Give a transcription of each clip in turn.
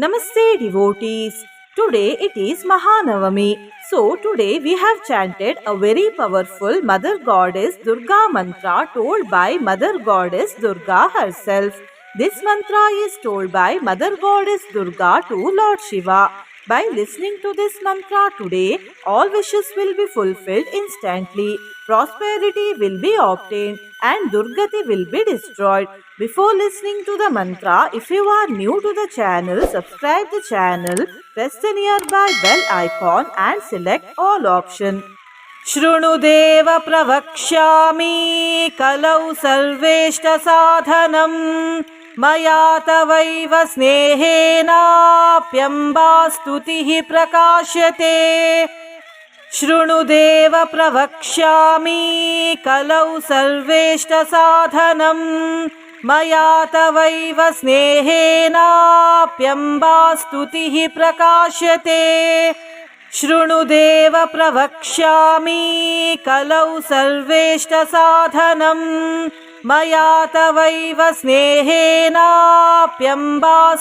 Namaste devotees. Today it is Mahanavami. So today we have chanted a very powerful Mother Goddess Durga mantra told by Mother Goddess Durga herself. This mantra is told by Mother Goddess Durga to Lord Shiva. By listening to this mantra today, all wishes will be fulfilled instantly. Prosperity will be obtained and Durgati will be destroyed. Before listening to the mantra, if you are new to the channel, subscribe the channel, press the nearby bell icon and select all option. शृणुदेव प्रवक्ष्यामि कलौ सर्वेष्टसाधनम् मया तवैव स्नेहेनाप्यम्बा स्तुतिः प्रकाश्यते शृणुदेव प्रवक्ष्यामि कलौ सर्वेष्टसाधनम् मया तवैव स्नेहेनाप्यम्बा स्तुतिः प्रकाश्यते शृणुदेव प्रवक्ष्यामि कलौ सर्वेष्टसाधनम् मया तवैव स्नेहेनाप्यम्बा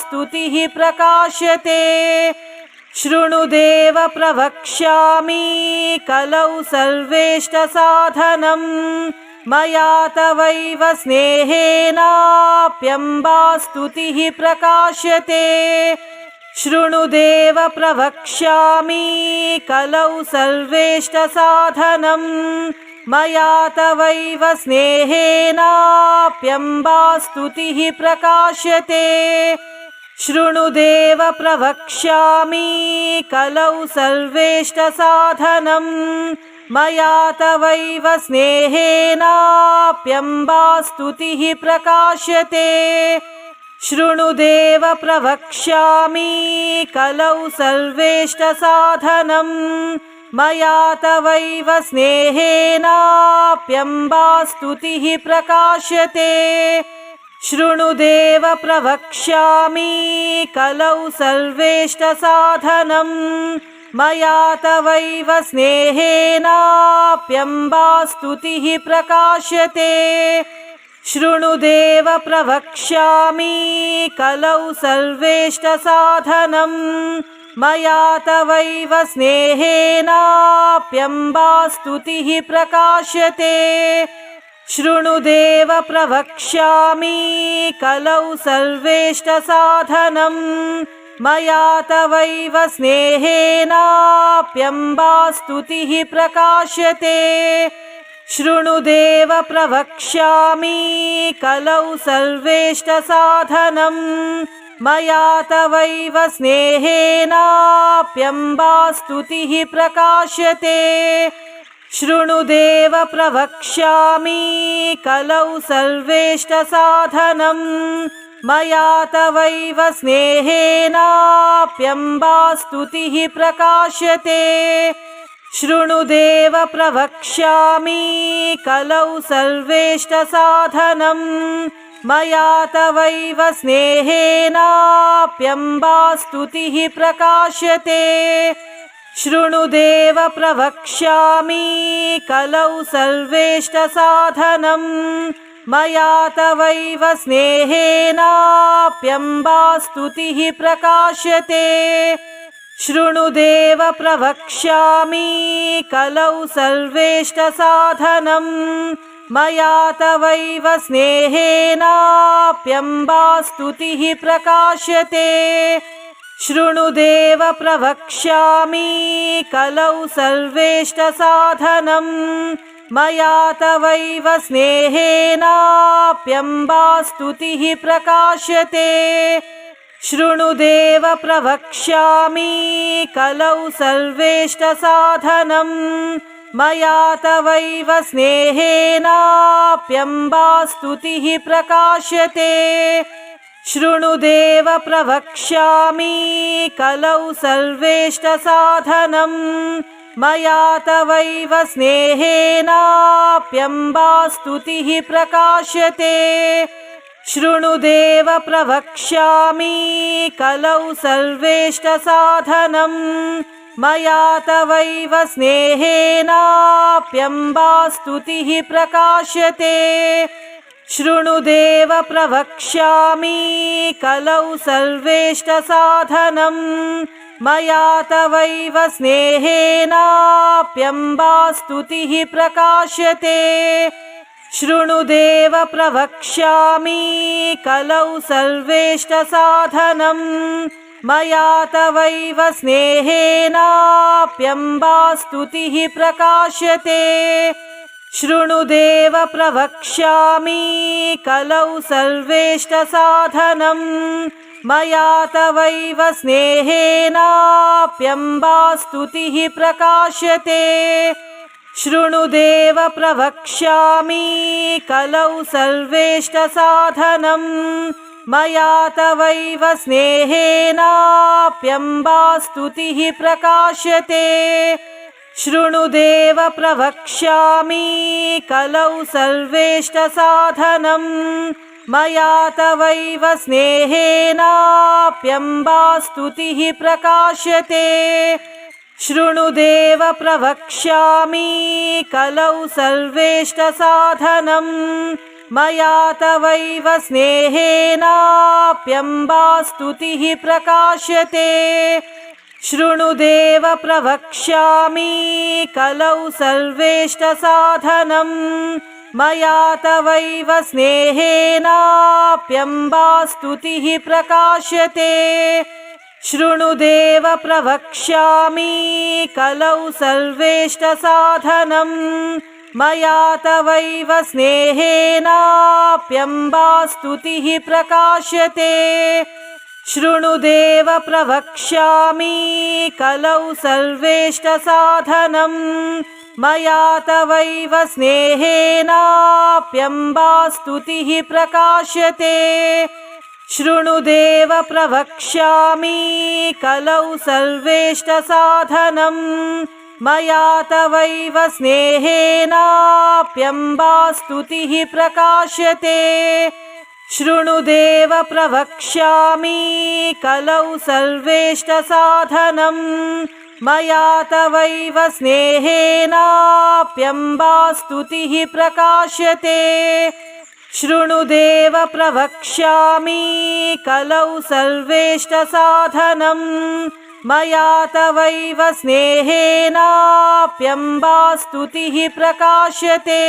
स्तुतिः प्रकाश्यते शृणुदेव प्रवक्ष्यामि कलौ सर्वेष्टसाधनम् मया तवैव स्नेहेनाप्यम्बा स्तुतिः प्रकाश्यते शृणुदेव प्रवक्ष्यामि कलौ सर्वेष्टसाधनम् मया तवैव स्नेहेनाप्यम्बा स्तुतिः प्रकाश्यते शृणुदेव प्रवक्ष्यामि कलौ सर्वेष्टसाधनम् मया तवैव स्नेहेनाप्यम्बा स्तुतिः प्रकाश्यते शृणुदेव प्रवक्ष्यामि कलौ सर्वेष्टसाधनम् मया तवैव स्नेहेनाप्यम्बा स्तुतिः प्रकाश्यते शृणुदेव प्रवक्ष्यामि कलौ सर्वेष्टसाधनम् मया तवैव स्नेहेनाप्यम्बा स्तुतिः प्रकाश्यते शृणुदेव प्रवक्ष्यामि कलौ सर्वेष्टसाधनम् मया तवैव स्नेहेनाप्यम्बा स्तुतिः प्रकाश्यते शृणुदेव प्रवक्ष्यामि कलौ सर्वेष्टसाधनम् मया तवैव स्नेहेनाप्यम्बा स्तुतिः प्रकाश्यते शृणुदेव प्रवक्ष्यामि कलौ सर्वेष्टसाधनम् मया तवैव स्नेहेनाप्यम्बा स्तुतिः प्रकाश्यते शृणुदेव प्रवक्ष्यामि कलौ सर्वेष्टसाधनम् मया तवैव स्नेहेनाप्यम्बा स्तुतिः प्रकाश्यते शृणुदेव प्रवक्ष्यामि कलौ सर्वेष्टसाधनम् मया तवैव स्नेहेनाप्यम्बा स्तुतिः प्रकाश्यते शृणुदेव प्रवक्ष्यामि कलौ सर्वेष्टसाधनम् मया तवैव स्नेहेनाप्यम्बा स्तुतिः प्रकाश्यते शृणुदेव प्रवक्ष्यामि कलौ सर्वेष्टसाधनम् मया तवैव स्नेहेनाप्यम्बा स्तुतिः प्रकाश्यते शृणुदेव प्रवक्ष्यामि कलौ सर्वेष्टसाधनम् मया तवैव स्नेहेनाप्यम्बा स्तुतिः प्रकाश्यते शृणुदेव प्रवक्ष्यामि कलौ सर्वेष्टसाधनम् मया तवैव स्नेहेनाप्यम्बा स्तुतिः प्रकाश्यते शृणुदेव प्रवक्ष्यामि कलौ सर्वेष्टसाधनम् मया तवैव स्नेहेनाप्यम्बा स्तुतिः प्रकाश्यते शृणुदेव प्रवक्ष्यामि कलौ सर्वेष्टसाधनम् मया तवैव स्नेहेनाप्यम्बा स्तुतिः प्रकाश्यते शृणुदेव प्रवक्ष्यामि कलौ सर्वेष्टसाधनं मया तवैव स्नेहेनाप्यम्बा स्तुतिः प्रकाश्यते शृणुदेव प्रवक्ष्यामि कलौ सर्वेष्टसाधनं मया तवैव स्नेहेनाप्यम्बा स्तुतिः प्रकाश्यते शृणुदेव प्रवक्ष्यामि कलौ सर्वेष्टसाधनं मया तवैव स्नेहेनाप्यम्बा स्तुतिः प्रकाश्यते शृणुदेव प्रवक्ष्यामि कलौ सर्वेष्टसाधनं मया तवैव स्नेहेनाप्यम्बा स्तुतिः प्रकाश्यते शृणुदेव प्रवक्ष्यामि कलौ सर्वेष्टसाधनं मया तवैव स्नेहेनाप्यम्बा स्तुतिः प्रकाश्यते शृणुदेव प्रवक्ष्यामि कलौ सर्वेष्टसाधनं मया तवैव स्नेहेनाप्यम्बा स्तुतिः प्रकाश्यते शृणुदेव प्रवक्ष्यामि कलौ सर्वेष्टसाधनं मया तवैव स्नेहेनाप्यम्बा स्तुतिः प्रकाश्यते शृणुदेव प्रवक्ष्यामि कलौ सर्वेष्टसाधनं मया तवैव स्नेहेनाप्यम्बा स्तुतिः प्रकाश्यते शृणुदेव प्रवक्ष्यामि कलौ सर्वेष्टसाधनं मया तवैव स्नेहेनाप्यम्बा स्तुतिः प्रकाश्यते शृणुदेव प्रवक्ष्यामि कलौ सर्वेष्टसाधनं मया तवैव स्नेहेनाप्यम्बा स्तुतिः प्रकाश्यते शृणुदेव प्रवक्ष्यामि कलौ सर्वेष्टसाधनं मया तवैव स्नेहेनाप्यम्बा स्तुतिः प्रकाश्यते शृणुदेव प्रवक्ष्यामि कलौ सर्वेष्टसाधनं मया तवैव स्नेहेनाप्यम्बा स्तुतिः प्रकाश्यते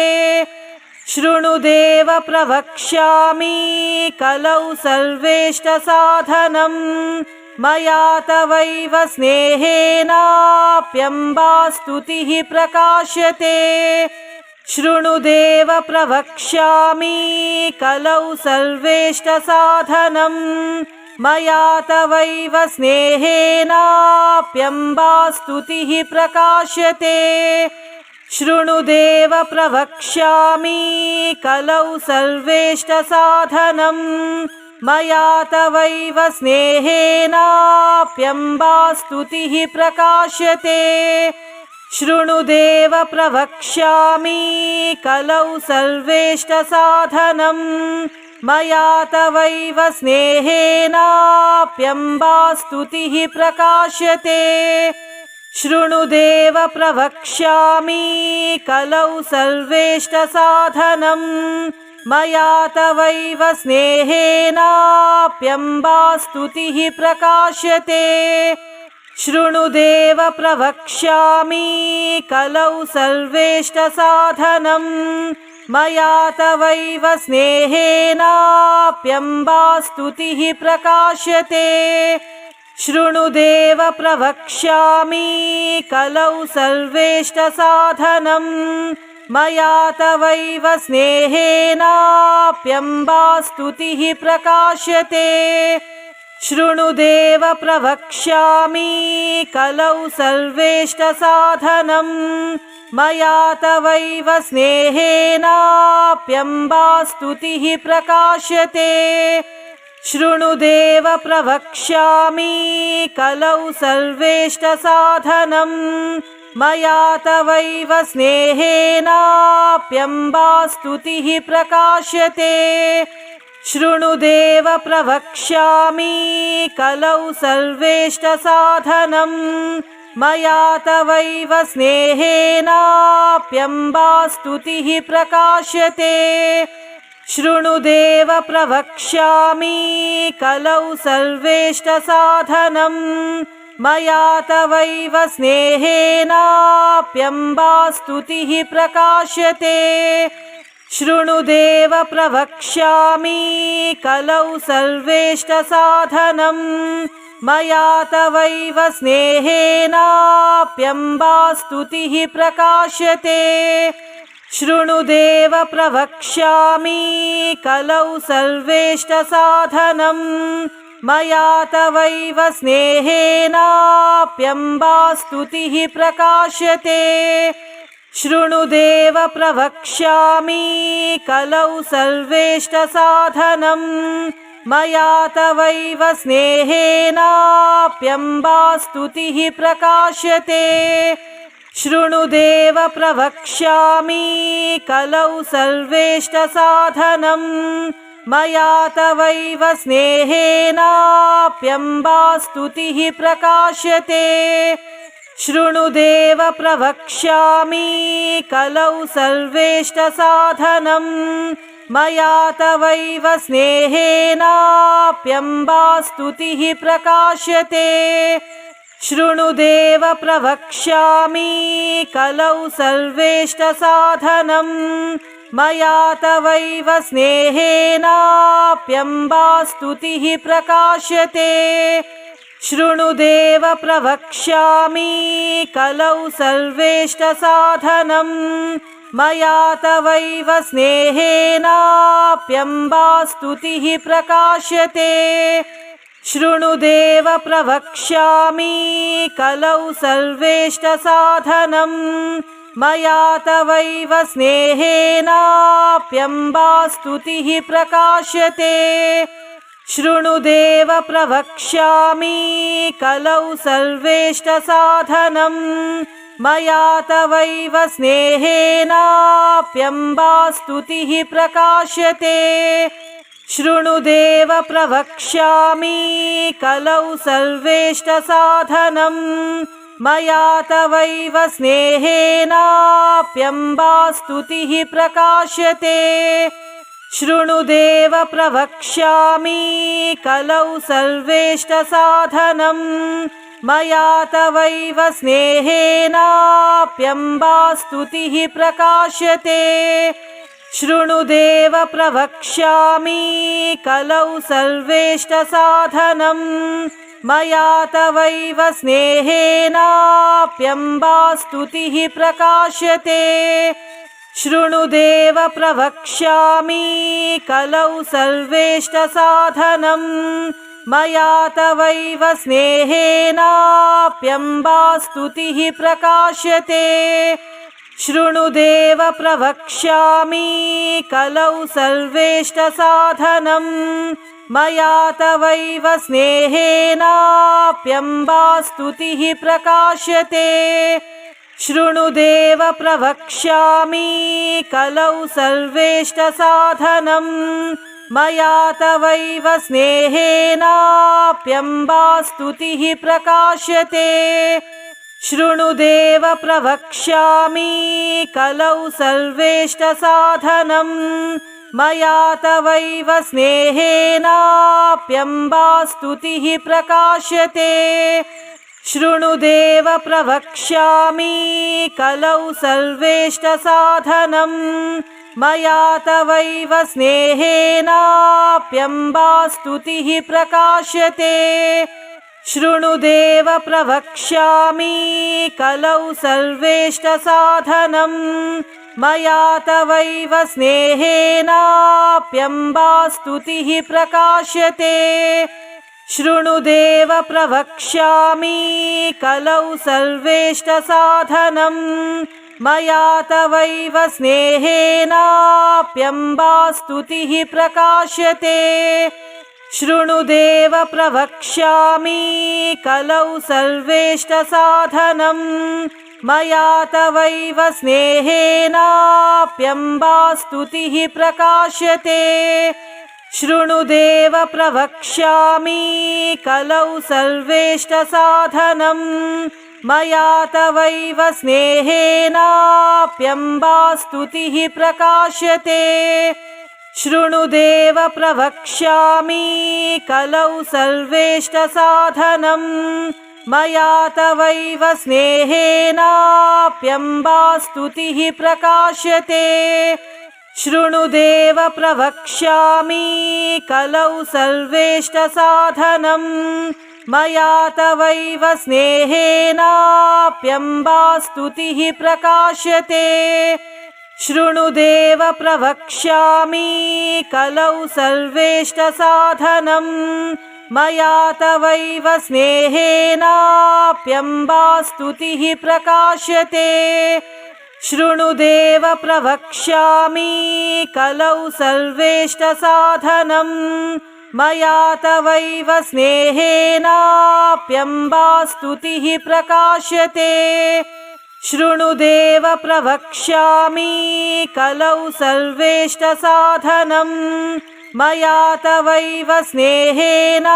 शृणुदेव प्रवक्ष्यामि कलौ सर्वेष्टसाधनं मया तवैव स्नेहेनाप्यम्बा स्तुतिः प्रकाश्यते शृणुदेव प्रवक्ष्यामि कलौ सर्वेष्टसाधनं मया तवैव स्नेहेनाप्यम्बा स्तुतिः प्रकाश्यते शृणुदेव प्रवक्ष्यामि कलौ सर्वेष्टसाधनं मया तवैव स्नेहेनाप्यम्बा स्तुतिः प्रकाश्यते शृणुदेव प्रवक्ष्यामि कलौ सर्वेष्टसाधनं मया तवैव स्नेहेनाप्यम्बा स्तुतिः प्रकाश्यते शृणुदेव प्रवक्ष्यामि कलौ सर्वेष्टसाधनं मया तवैव स्नेहेनाप्यम्बा स्तुतिः प्रकाश्यते शृणुदेव प्रवक्ष्यामि कलौ सर्वेष्टसाधनं मया तवैव स्नेहेनाप्यम्बा स्तुतिः प्रकाश्यते शृणुदेव प्रवक्ष्यामि कलौ सर्वेष्टसाधनं मया तवैव स्नेहेनाप्यम्बा स्तुतिः प्रकाश्यते शृणुदेव प्रवक्ष्यामि कलौ सर्वेष्टसाधनं मया तवैव स्नेहेनाप्यम्बा स्तुतिः प्रकाश्यते शृणुदेव प्रवक्ष्यामि कलौ सर्वेष्टसाधनं मया तवैव स्नेहेनाप्यम्बा स्तुतिः प्रकाश्यते शृणुदेव प्रवक्ष्यामि कलौ सर्वेष्टसाधनं मया तवैव स्नेहेनाप्यम्बा स्तुतिः प्रकाश्यते शृणुदेव प्रवक्ष्यामि कलौ सर्वेष्टसाधनं मया तवैव स्नेहेनाप्यम्बा स्तुतिः प्रकाश्यते शृणुदेव प्रवक्ष्यामि कलौ सर्वेष्टसाधनं मया तवैव स्नेहेनाप्यम्बा स्तुतिः प्रकाश्यते शृणुदेव प्रवक्ष्यामि कलौ सर्वेष्टसाधनं मया तवैव स्नेहेनाप्यम्बा स्तुतिः प्रकाश्यते शृणुदेव प्रवक्ष्यामि कलौ सर्वेष्टसाधनं मया तवैव स्नेहेनाप्यम्बा स्तुतिः प्रकाश्यते शृणुदेव प्रवक्ष्यामि कलौ सर्वेष्टसाधनं मया तवैव स्नेहेनाप्यम्बा स्तुतिः प्रकाश्यते शृणुदेव प्रवक्ष्यामि कलौ सर्वेष्टसाधनं मया तवैव स्नेहेनाप्यम्बा स्तुतिः प्रकाश्यते शृणुदेव प्रवक्ष्यामि कलौ सर्वेष्टसाधनं मया तवैव स्नेहेनाप्यम्बा स्तुतिः प्रकाश्यते शृणुदेव प्रवक्ष्यामि कलौ सर्वेष्टसाधनं मया तवैव स्नेहेनाप्यम्बा स्तुतिः प्रकाश्यते शृणुदेव प्रवक्ष्यामि कलौ सर्वेष्टसाधनं मया तवैव स्नेहेनाप्यम्बा स्तुतिः प्रकाश्यते शृणुदेव प्रवक्ष्यामि कलौ सर्वेष्टसाधनं मया तवैव स्नेहेनाप्यम्बा स्तुतिः प्रकाश्यते शृणुदेव प्रवक्ष्यामि कलौ सर्वेष्टसाधनं मया तवैव स्नेहेनाप्यम्बा स्तुतिः प्रकाश्यते शृणुदेव प्रवक्ष्यामि कलौ सर्वेष्टसाधनं मया तवैव स्नेहेनाप्यम्बा स्तुतिः प्रकाश्यते शृणुदेव प्रवक्ष्यामि कलौ सर्वेष्टसाधनं मया तवैव स्नेहेनाप्यम्बा स्तुतिः प्रकाश्यते शृणुदेव प्रवक्ष्यामि कलौ सर्वेष्टसाधनं मया तवैव स्नेहेनाप्यम्बा स्तुतिः प्रकाश्यते शृणुदेव प्रवक्ष्यामि कलौ सर्वेष्टसाधनं मया तवैव स्नेहेनाप्यम्बा स्तुतिः प्रकाश्यते शृणुदेव प्रवक्ष्यामि कलौ सर्वेष्टसाधनं मया तवैव स्नेहेनाप्यम्बा स्तुतिः प्रकाश्यते शृणुदेव प्रवक्ष्यामि कलौ सर्वेष्टसाधनं मया तवैव स्नेहेनाप्यम्बा स्तुतिः प्रकाश्यते शृणुदेव प्रवक्ष्यामि कलौ सर्वेष्टसाधनं मया तवैव स्नेहेनाप्यम्बा स्तुतिः प्रकाश्यते शृणुदेव प्रवक्ष्यामि कलौ सर्वेष्टसाधनं मया तवैव स्नेहेनाप्यम्बा स्तुतिः प्रकाश्यते शृणुदेव प्रवक्ष्यामि कलौ सर्वेष्टसाधनं मया तवैव स्नेहेनाप्यम्बा स्तुतिः प्रकाश्यते शृणुदेव प्रवक्ष्यामि कलौ सर्वेष्टसाधनं मया तवैव स्नेहेनाप्यम्बा स्तुतिः प्रकाश्यते शृणुदेव प्रवक्ष्यामि कलौ सर्वेष्टसाधनं मया तवैव स्नेहेनाप्यम्बा स्तुतिः प्रकाश्यते शृणुदेव प्रवक्ष्यामि कलौ सर्वेष्टसाधनं मया तवैव स्नेहेनाप्यम्बा स्तुतिः प्रकाश्यते शृणुदेव प्रवक्ष्यामि कलौ सर्वेष्टसाधनं मया तवैव स्नेहेनाप्यम्बा स्तुतिः प्रकाश्यते शृणुदेव प्रवक्ष्यामि कलौ सर्वेष्टसाधनं मया तवैव स्नेहेनाप्यम्बा स्तुतिः प्रकाश्यते शृणुदेव प्रवक्ष्यामि कलौ सर्वेष्टसाधनं मया तवैव स्नेहेनाप्यम्बा स्तुतिः प्रकाश्यते शृणुदेव प्रवक्ष्यामि कलौ सर्वेष्टसाधनं मया तवैव स्नेहेनाप्यम्बा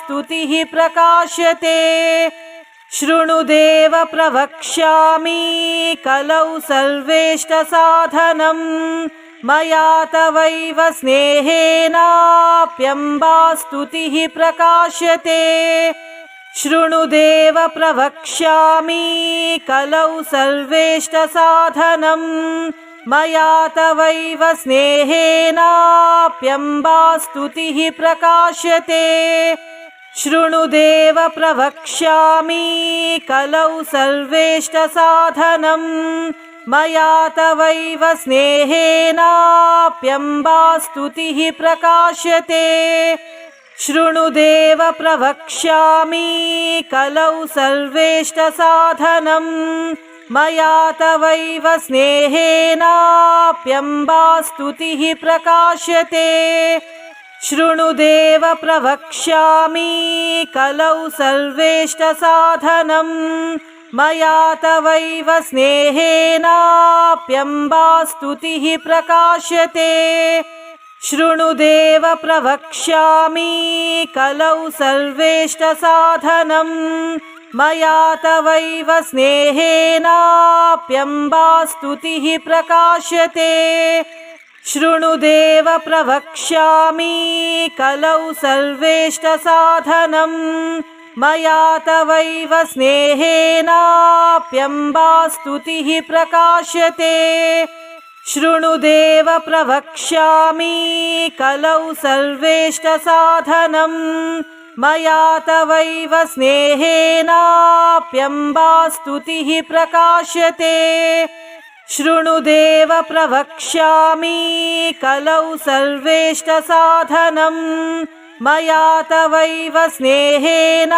स्तुतिः प्रकाश्यते शृणुदेव प्रवक्ष्यामि कलौ सर्वेष्टसाधनं मया तवैव स्नेहेनाप्यम्बा स्तुतिः प्रकाश्यते शृणुदेव प्रवक्ष्यामि कलौ सर्वेष्टसाधनं मया तवैव स्नेहेनाप्यम्बा स्तुतिः प्रकाश्यते शृणुदेव प्रवक्ष्यामि कलौ सर्वेष्टसाधनं मया तवैव स्नेहेनाप्यम्बा स्तुतिः प्रकाश्यते शृणुदेव प्रवक्ष्यामि कलौ सर्वेष्टसाधनं मया तवैव स्नेहेनाप्यम्बा स्तुतिः प्रकाश्यते शृणुदेव प्रवक्ष्यामि कलौ सर्वेष्टसाधनं मया तवैव स्नेहेनाप्यम्बा स्तुतिः प्रकाश्यते शृणुदेव प्रवक्ष्यामि कलौ सर्वेष्टसाधनं मया तवैव स्नेहेनाप्यम्बा स्तुतिः प्रकाश्यते शृणुदेव प्रवक्ष्यामि कलौ सर्वेष्टसाधनं मया तवैव स्नेहेनाप्यम्बा स्तुतिः प्रकाश्यते शृणुदेव प्रवक्ष्यामि कलौ सर्वेष्टसाधनं मया तवैव स्नेहेनाप्यम्बा स्तुतिः प्रकाश्यते शृणुदेव प्रवक्ष्यामि कलौ सर्वेष्टसाधनं मया तवैव स्नेहेनाप्यम्बा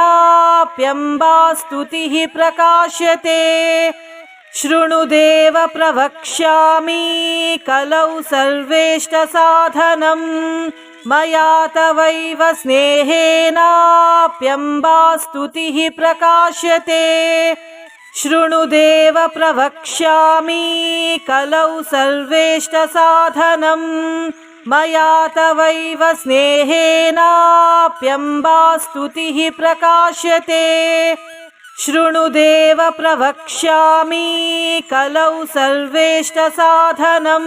स्तुतिः प्रकाश्यते शृणुदेव प्रवक्ष्यामि कलौ सर्वेष्टसाधनं मया तवैव स्नेहेनाप्यम्बा स्तुतिः प्रकाश्यते शृणुदेव प्रवक्ष्यामि कलौ सर्वेष्टसाधनं मया तवैव स्नेहेनाप्यम्बा स्तुतिः प्रकाश्यते शृणुदेव प्रवक्ष्यामि कलौ सर्वेष्टसाधनं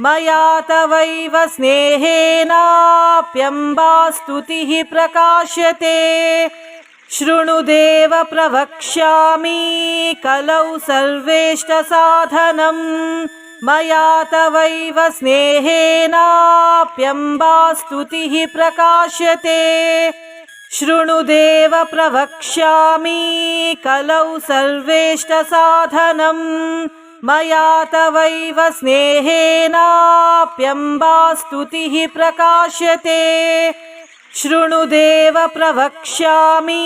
मया तवैव स्नेहेनाप्यम्बा स्तुतिः प्रकाश्यते शृणुदेव प्रवक्ष्यामि कलौ सर्वेष्टसाधनं मया तवैव स्नेहेनाप्यम्बा स्तुतिः प्रकाश्यते शृणुदेव प्रवक्ष्यामि कलौ सर्वेष्टसाधनं मया तवैव स्नेहेनाप्यम्बा स्तुतिः प्रकाश्यते शृणुदेव प्रवक्ष्यामि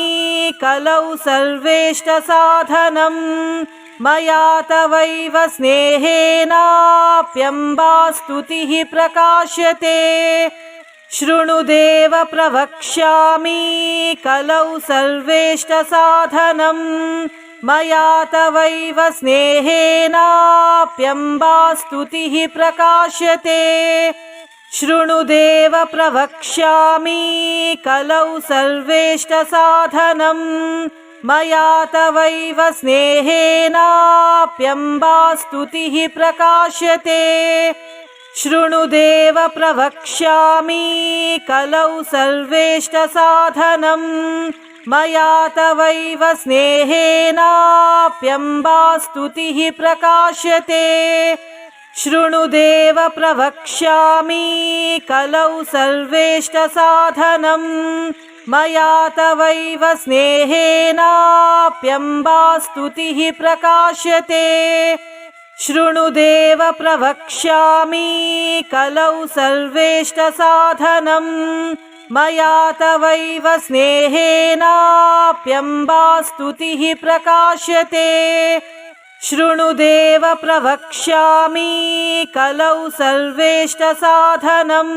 कलौ सर्वेष्टसाधनं मया तवैव स्नेहेनाप्यम्बा स्तुतिः प्रकाश्यते शृणुदेव प्रवक्ष्यामि कलौ सर्वेष्टसाधनं मया तवैव स्नेहेनाप्यम्बा स्तुतिः प्रकाश्यते शृणुदेव प्रवक्ष्यामि कलौ सर्वेष्टसाधनं मया तवैव स्नेहेनाप्यम्बा स्तुतिः प्रकाश्यते शृणुदेव प्रवक्ष्यामि कलौ सर्वेष्टसाधनं मया तवैव स्नेहेनाप्यम्बा स्तुतिः प्रकाश्यते शृणुदेव प्रवक्ष्यामि कलौ सर्वेष्टसाधनं मया तवैव स्नेहेनाप्यम्बा स्तुतिः प्रकाश्यते शृणुदेव प्रवक्ष्यामि कलौ सर्वेष्टसाधनं मया तवैव स्नेहेनाप्यम्बा स्तुतिः प्रकाश्यते शृणुदेव प्रवक्ष्यामि कलौ सर्वेष्टसाधनं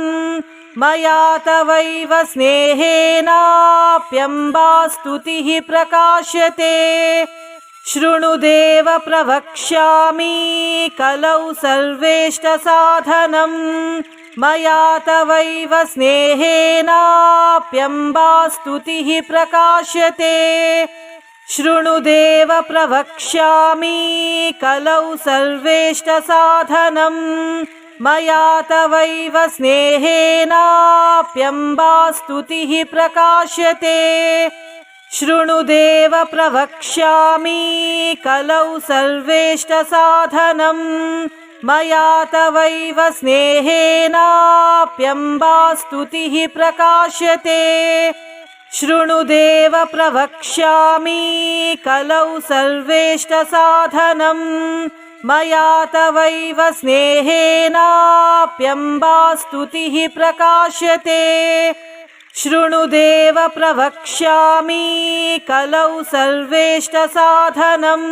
मया तवैव स्नेहेनाप्यम्बा स्तुतिः प्रकाश्यते शृणुदेव प्रवक्ष्यामि कलौ सर्वेष्टसाधनं मया तवैव स्नेहेनाप्यम्बा स्तुतिः प्रकाश्यते शृणुदेव प्रवक्ष्यामि कलौ सर्वेष्टसाधनं मया तवैव स्नेहेनाप्यम्बा स्तुतिः प्रकाश्यते शृणुदेव प्रवक्ष्यामि कलौ सर्वेष्टसाधनं मया तवैव स्नेहेनाप्यम्बा स्तुतिः प्रकाश्यते शृणुदेव प्रवक्ष्यामि कलौ सर्वेष्टसाधनं मया तवैव स्नेहेनाप्यम्बा स्तुतिः प्रकाश्यते शृणुदेव प्रवक्ष्यामि कलौ सर्वेष्टसाधनं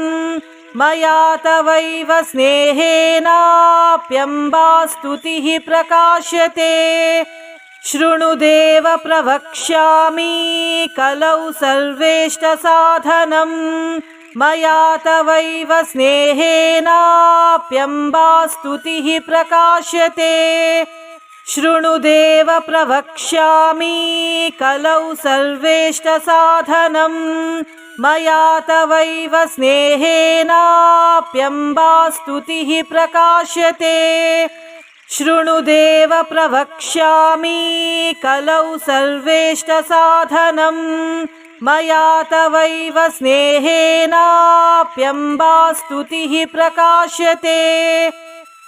मया तवैव स्नेहेनाप्यम्बा स्तुतिः प्रकाश्यते शृणुदेव प्रवक्ष्यामि कलौ सर्वेष्टसाधनं मया तवैव स्नेहेनाप्यम्बा स्तुतिः प्रकाश्यते शृणुदेव प्रवक्ष्यामि कलौ सर्वेष्टसाधनं मया तवैव स्नेहेनाप्यम्बा स्तुतिः प्रकाश्यते शृणुदेव प्रवक्ष्यामि कलौ सर्वेष्टसाधनं मया तवैव स्नेहेनाप्यम्बा स्तुतिः प्रकाश्यते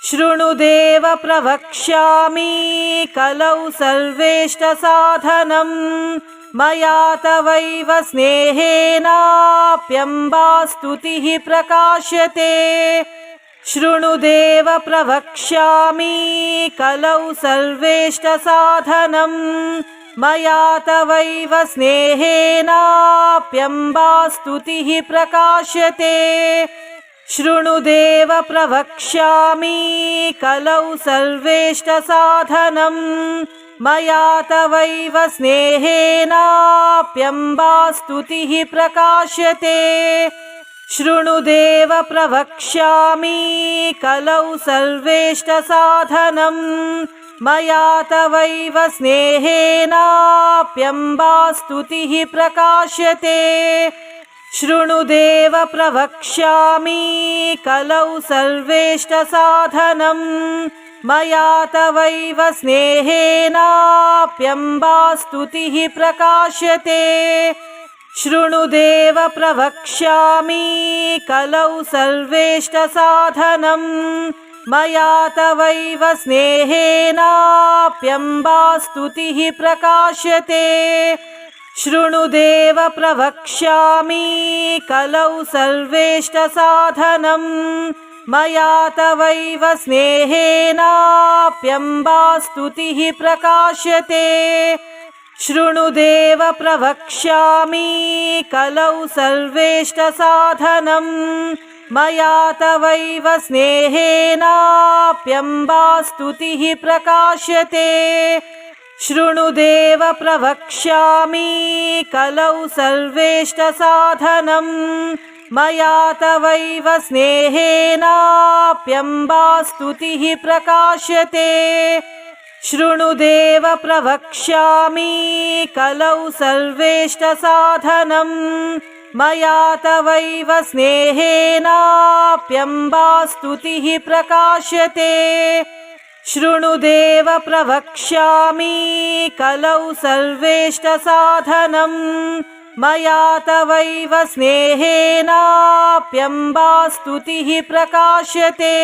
शृणुदेव प्रवक्ष्यामि कलौ सर्वेष्टसाधनं मया तवैव स्नेहेनाप्यम्बा स्तुतिः प्रकाश्यते शृणुदेव प्रवक्ष्यामि कलौ सर्वेष्टसाधनं मया तवैव स्नेहेनाप्यम्बा स्तुतिः प्रकाश्यते शृणुदेव प्रवक्ष्यामि कलौ सर्वेष्टसाधनं मया तवैव स्नेहेनाप्यम्बा स्तुतिः प्रकाश्यते शृणुदेव प्रवक्ष्यामि कलौ सर्वेष्टसाधनं मया तवैव स्नेहेनाप्यम्बा स्तुतिः प्रकाश्यते शृणुदेव प्रवक्ष्यामि कलौ सर्वेष्टसाधनं मया तवैव स्नेहेनाप्यम्बा स्तुतिः प्रकाश्यते शृणुदेव प्रवक्ष्यामि कलौ सर्वेष्टसाधनं मया तवैव स्नेहेनाप्यम्बा स्तुतिः प्रकाश्यते शृणुदेव प्रवक्ष्यामि कलौ सर्वेष्टसाधनं मया तवैव स्नेहेनाप्यम्बा स्तुतिः प्रकाश्यते शृणुदेव प्रवक्ष्यामि कलौ सर्वेष्टसाधनं मया तवैव स्नेहेनाप्यम्बा स्तुतिः प्रकाश्यते शृणुदेव प्रवक्ष्यामि कलौ सर्वेष्टसाधनं मया तवैव स्नेहेनाप्यम्बा स्तुतिः प्रकाश्यते शृणुदेव प्रवक्ष्यामि कलौ सर्वेष्टसाधनं मया तवैव स्नेहेनाप्यम्बा स्तुतिः प्रकाश्यते शृणुदेव प्रवक्ष्यामि कलौ सर्वेष्टसाधनम् मया तवैव स्नेहेनाप्यम्बा स्तुतिः प्रकाश्यते